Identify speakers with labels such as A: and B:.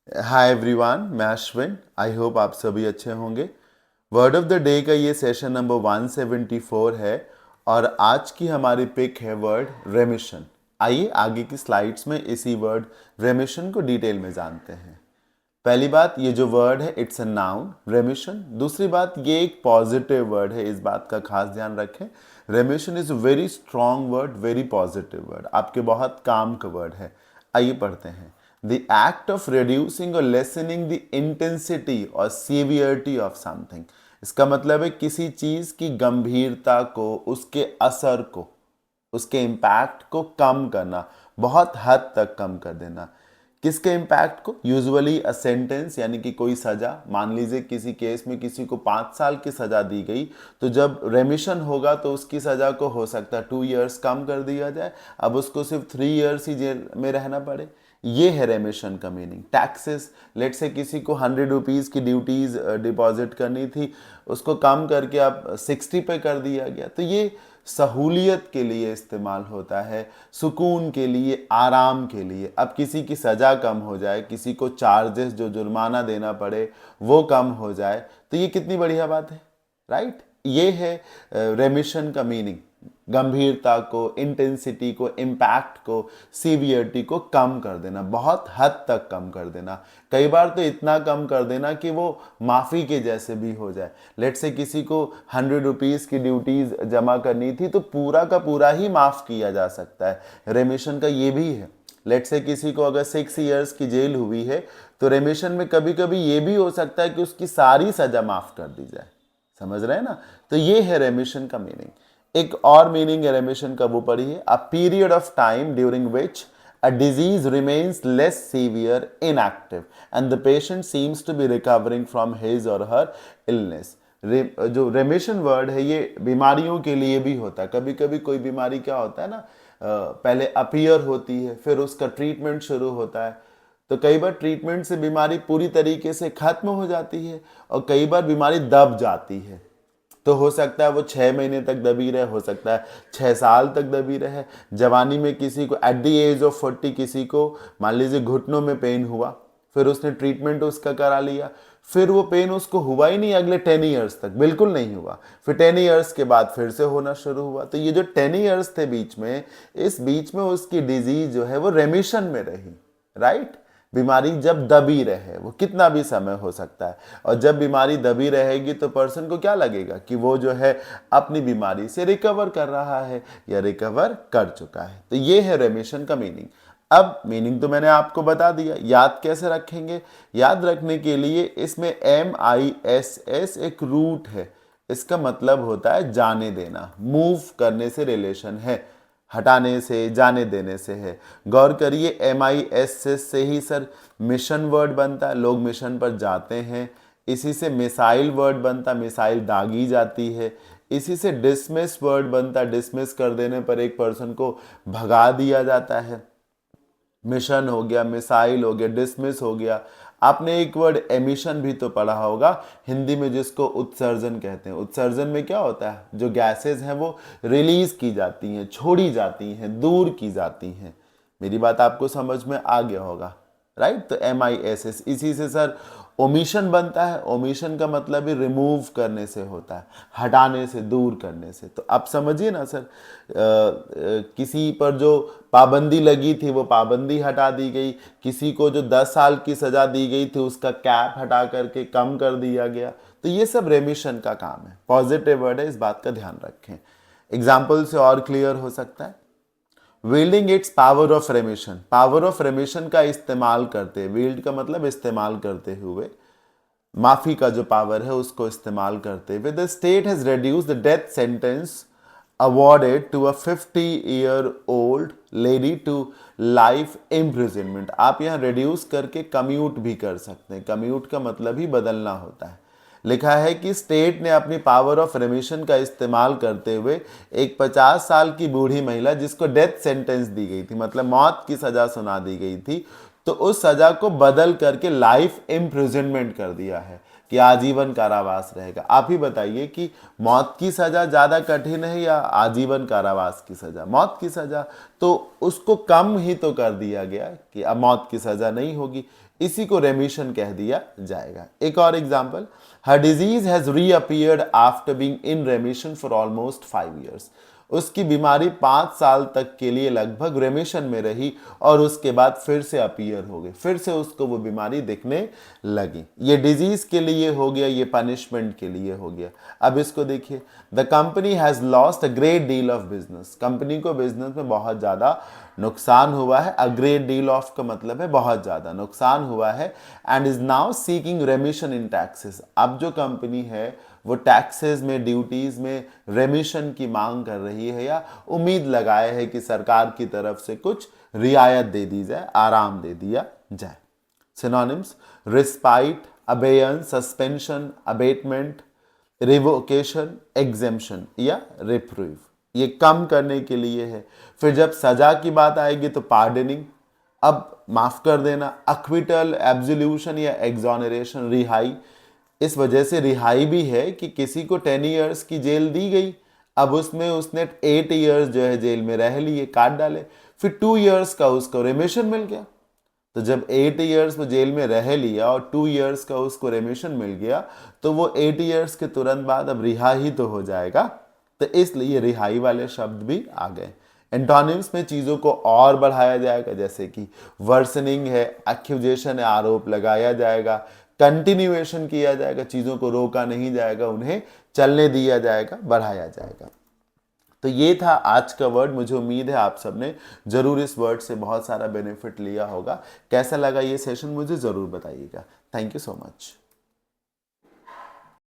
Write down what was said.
A: Hi everyone, मैं Ashwin. I hope आप सभी अच्छे होंगे। वर्ड ऑफ द डे का ये सेशन नंबर 174 है और आज की हमारी पिक है वर्ड रेमिशन। आइए आगे की स्लाइड्स में इसी वर्ड रेमिशन को डिटेल में जानते हैं। पहली बात, ये जो वर्ड है इट्स अ नाउन रेमिशन। दूसरी बात, ये एक पॉजिटिव वर्ड है, इस बात का खास ध्यान रखें। रेमिशन is a very strong word, very positive word, आपके बहुत काम का वर्ड है। आइए पढ़ते हैं। द एक्ट ऑफ रिड्यूसिंग और लेसनिंग द इंटेंसिटी और सीवियरिटी ऑफ समथिंग। इसका मतलब है किसी चीज की गंभीरता को, उसके असर को, उसके इम्पैक्ट को कम करना, बहुत हद तक कम कर देना। किसके इम्पैक्ट को? यूजुअली अ सेंटेंस, यानी कि कोई सजा। मान लीजिए किसी केस में किसी को 5 साल की सजा दी गई, तो जब रेमिशन होगा तो उसकी सजा को हो सकता है 2 इयर्स कम कर दिया जाए, अब उसको सिर्फ 3 इयर्स ही जेल में रहना पड़े। ये है रेमिशन का मीनिंग। टैक्सेस, लेट से किसी को 100 रुपीज़ की ड्यूटीज डिपॉजिट करनी थी, उसको कम करके अब 60 पे कर दिया गया। तो ये सहूलियत के लिए इस्तेमाल होता है, सुकून के लिए, आराम के लिए। अब किसी की सज़ा कम हो जाए, किसी को चार्जेस जो जुर्माना देना पड़े वो कम हो जाए, तो ये कितनी बढ़िया बात है, राइट। ये है रेमिशन का मीनिंग। गंभीरता को, इंटेंसिटी को, इम्पैक्ट को, सीवियरिटी को कम कर देना, बहुत हद तक कम कर देना। कई बार तो इतना कम कर देना कि वो माफ़ी के जैसे भी हो जाए। लेट से किसी को 100 रुपीज़ की ड्यूटीज जमा करनी थी, तो पूरा का पूरा ही माफ़ किया जा सकता है। रेमिशन का ये भी है। लेट से किसी को अगर 6 इयर्स की जेल हुई है, तो रेमिशन में कभी कभी ये भी हो सकता है कि उसकी सारी सज़ा माफ़ कर दी जाए। समझ रहे हैं ना? तो ये है रेमिशन का मीनिंग। एक और मीनिंग है रेमिशन का, वो पढ़िए। A period of time during which a disease remains less severe, inactive, and the patient seems to be recovering from his or her illness. जो रेमिशन वर्ड है ये बीमारियों के लिए भी होता है। कभी कभी कोई बीमारी क्या होता है ना, पहले अपीयर होती है, फिर उसका ट्रीटमेंट शुरू होता है। तो कई बार ट्रीटमेंट से बीमारी पूरी तरीके से खत्म हो जाती है और कई बार बीमारी दब जाती है। तो हो सकता है वो 6 महीने तक दबी रहे, हो सकता है 6 साल तक दबी रहे। जवानी में किसी को एट द एज ऑफ 40 किसी को मान लीजिए घुटनों में पेन हुआ, फिर उसने ट्रीटमेंट उसका करा लिया, फिर वो पेन उसको हुआ ही नहीं अगले 10 इयर्स तक, बिल्कुल नहीं हुआ। फिर 10 इयर्स के बाद फिर से होना शुरू हुआ। तो ये जो 10 इयर्स थे बीच में, इस बीच में उसकी डिजीज जो है वो रेमिशन में रही, राइट। बीमारी जब दबी रहे, वो कितना भी समय हो सकता है, और जब बीमारी दबी रहेगी तो पर्सन को क्या लगेगा कि वो जो है अपनी बीमारी से रिकवर कर रहा है या रिकवर कर चुका है। तो ये है रेमिशन का मीनिंग। अब मीनिंग तो मैंने आपको बता दिया, याद कैसे रखेंगे? याद रखने के लिए इसमें MISS एक रूट है। इसका मतलब होता है जाने देना, मूव करने से रिलेशन है, हटाने से, जाने देने से है। गौर करिए, MISS से ही सर मिशन वर्ड बनता है, लोग मिशन पर जाते हैं। इसी से मिसाइल वर्ड बनता, मिसाइल दागी जाती है। इसी से डिसमिस वर्ड बनता, डिसमिस कर देने पर एक पर्सन को भगा दिया जाता है। मिशन हो गया, मिसाइल हो गया, डिसमिस हो गया। आपने एक वर्ड एमिशन भी तो पढ़ा होगा हिंदी में, जिसको उत्सर्जन कहते हैं। उत्सर्जन में क्या होता है? जो गैसेज हैं वो रिलीज की जाती हैं, छोड़ी जाती हैं, दूर की जाती हैं। मेरी बात आपको समझ में आ गया होगा, राइट। तो MISS, इसी से सर ओमिशन बनता है। ओमिशन का मतलब भी रिमूव करने से होता है, हटाने से, दूर करने से। तो आप समझिए ना सर, किसी पर जो पाबंदी लगी थी वो पाबंदी हटा दी गई, किसी को जो 10 साल की सजा दी गई थी उसका कैप हटा करके कम कर दिया गया। तो ये सब रेमिशन का काम है, पॉजिटिव वर्ड है, इस बात का ध्यान रखें। एग्जाम्पल से और क्लियर हो सकता है। Wielding its power of remission, power of remission का इस्तेमाल करते, विल्ड का मतलब इस्तेमाल करते हुए, माफी का जो पावर है उसको इस्तेमाल करते हुए, the state has reduced the death sentence awarded to a 50-year-old lady to life imprisonment। आप यहाँ reduce करके commute भी कर सकते हैं। commute का मतलब ही बदलना होता है। लिखा है कि स्टेट ने अपनी पावर ऑफ रेमिशन का इस्तेमाल करते हुए एक 50 साल की बूढ़ी महिला, जिसको डेथ सेंटेंस दी गई थी, मतलब मौत की सजा सुना दी गई थी, तो उस सजा को बदल करके लाइफ इम्प्रिजनमेंट कर दिया है कि आजीवन कारावास रहेगा। आप ही बताइए कि मौत की सजा ज्यादा कठिन है या आजीवन कारावास की सजा? मौत की सजा, तो उसको कम ही तो कर दिया गया कि अब मौत की सजा नहीं होगी, इसी को रेमिशन कह दिया जाएगा। एक और example, her disease has reappeared after being in remission for almost 5 years। उसकी बीमारी 5 साल तक के लिए लगभग रेमिशन में रही और उसके बाद फिर से अपीयर हो गई, फिर से उसको वो बीमारी दिखने लगी। ये डिजीज के लिए हो गया, ये पनिशमेंट के लिए हो गया। अब इसको देखिए, the company has lost a great deal of business. Company को बिजनेस में बहुत ज्यादा नुकसान हुआ है। अ ग्रेट डील ऑफ का मतलब है बहुत ज्यादा नुकसान हुआ है। And is now seeking रेमिशन in taxes. अब जो कंपनी है वो टैक्सेस में, ड्यूटीज में रेमिशन की मांग कर रही है या उम्मीद लगाए है कि सरकार की तरफ से कुछ रियायत दे दी जाए, आराम दे दिया जाए। Synonyms, respite, abeyance, suspension, abatement, revocation, exemption या रिप्रूव। ये कम करने के लिए है। फिर जब सजा की बात आएगी तो पार्डनिंग, अब माफ कर देना, अक्विटल, एब्सोल्यूशन या एग्जोनरेशन, रिहाई। इस वजह से रिहाई भी है कि किसी को 10 years की जेल दी गई, अब उसमें उसने 8 years जो है जेल में रह लिए, काट डाले, फिर 2 years का उसको रेमिशन मिल गया। तो जब 8 years वो जेल में रह लिया और 2 years का उसको रेमिशन मिल गया, तो वो 8 years के तुरंत बाद अब रिहा ही तो हो जाएगा। तो इसलिए रिहाई वाले शब्द भी आ गए। एंटोनिम्स में चीजों को और बढ़ाया जाएगा, जैसे कि वर्सनिंग है, एक्यूजेशन है, आरोप लगाया जाएगा, कंटिन्यूएशन किया जाएगा, चीजों को रोका नहीं जाएगा, उन्हें चलने दिया जाएगा, बढ़ाया जाएगा। तो ये था आज का वर्ड। मुझे उम्मीद है आप सबने जरूर इस वर्ड से बहुत सारा बेनिफिट लिया होगा। कैसा लगा ये सेशन मुझे जरूर बताइएगा। Thank you so much.